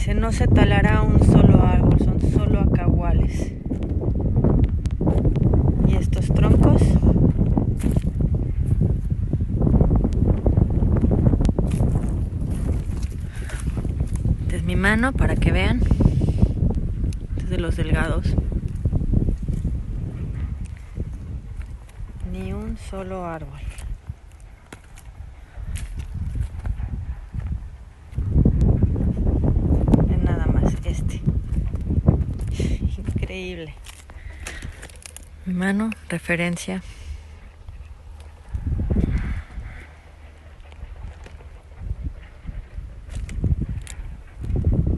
Dice, no se talará un solo árbol, son solo acahuales. Y estos troncos esta es mi mano para que vean. Este es de los delgados. Ni un solo árbol. Es nada más este. Increíble. Mi mano, referencia.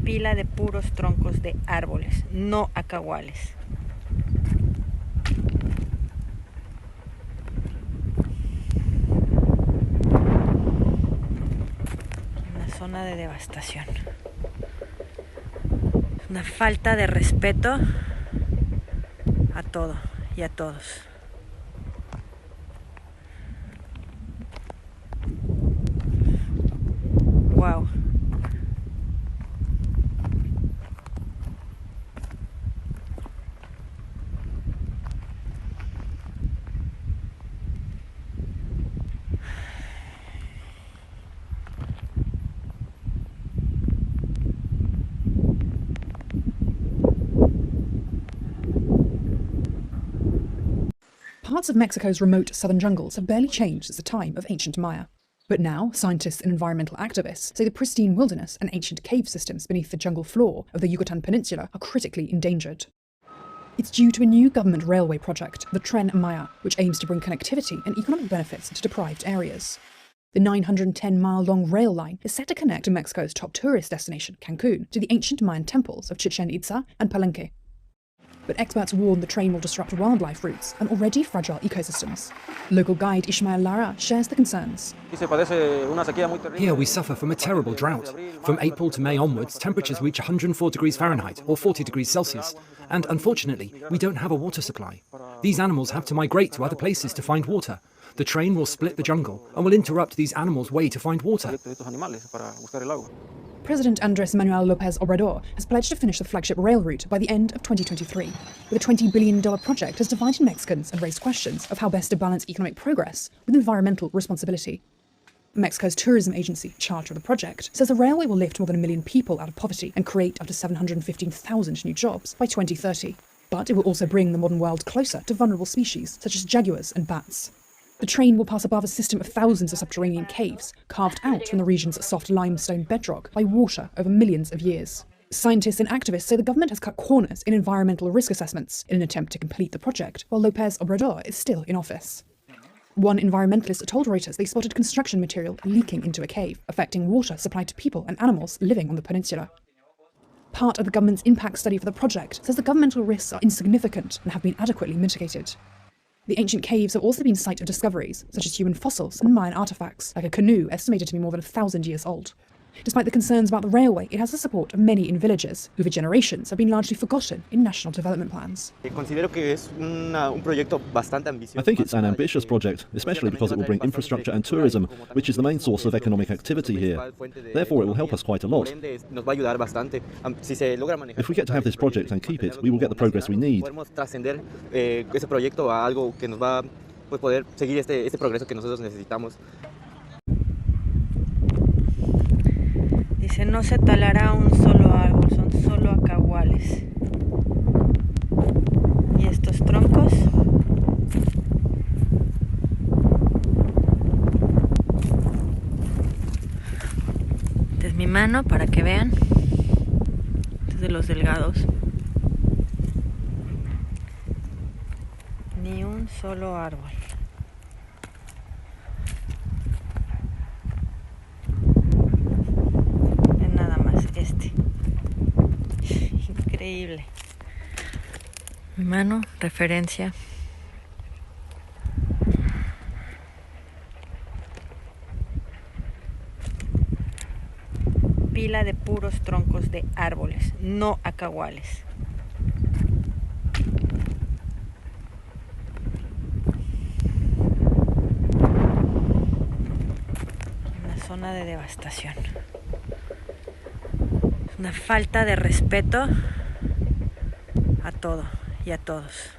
Pila de puros troncos de árboles, no acahuales. Una zona de devastación. Una falta de respeto a todo y a todos. Wow. Parts of Mexico's remote southern jungles have barely changed since the time of ancient Maya. But now, scientists and environmental activists say the pristine wilderness and ancient cave systems beneath the jungle floor of the Yucatan Peninsula are critically endangered. It's due to a new government railway project, the TREN Maya, which aims to bring connectivity and economic benefits to deprived areas. The 910-mile-long rail line is set to connect Mexico's top tourist destination, Cancun, to the ancient Mayan temples of Chichen Itza and Palenque. But experts warn the train will disrupt wildlife routes and already fragile ecosystems. Local guide Ismael Lara shares the concerns. Here we suffer from a terrible drought. From April to May onwards, temperatures reach 104 degrees Fahrenheit or 40 degrees Celsius, and unfortunately, we don't have a water supply. These animals have to migrate to other places to find water. The train will split the jungle and will interrupt these animals' way to find water. President Andrés Manuel López Obrador has pledged to finish the flagship rail route by the end of 2023. But the $20 billion project has divided Mexicans and raised questions of how best to balance economic progress with environmental responsibility. Mexico's tourism agency, charged with the project, says the railway will lift more than 1 million people out of poverty and create up to 715,000 new jobs by 2030. But it will also bring the modern world closer to vulnerable species such as jaguars and bats. The train will pass above a system of thousands of subterranean caves, carved out from the region's soft limestone bedrock by water over millions of years. Scientists and activists say the government has cut corners in environmental risk assessments in an attempt to complete the project, while López Obrador is still in office. One environmentalist told Reuters they spotted construction material leaking into a cave, affecting water supplied to people and animals living on the peninsula. Part of the government's impact study for the project says the governmental risks are insignificant and have been adequately mitigated. The ancient caves have also been site of discoveries, such as human fossils and Mayan artifacts, like a canoe estimated to be more than 1,000 years old. Despite the concerns about the railway, it has the support of many in villages, who for generations have been largely forgotten in national development plans. I think it's an ambitious project, especially because it will bring infrastructure and tourism, which is the main source of economic activity here. Therefore, it will help us quite a lot. If we get to have this project and keep it, we will get the progress we need. Dice, no se talará un solo árbol, son solo acahuales. Y estos troncos esta es mi mano para que vean. Este es de los delgados. Ni un solo árbol. Este. Increíble. Mi mano, referencia. Pila de puros troncos de árboles, no acahuales. Una zona de devastación. Una falta de respeto a todo y a todos.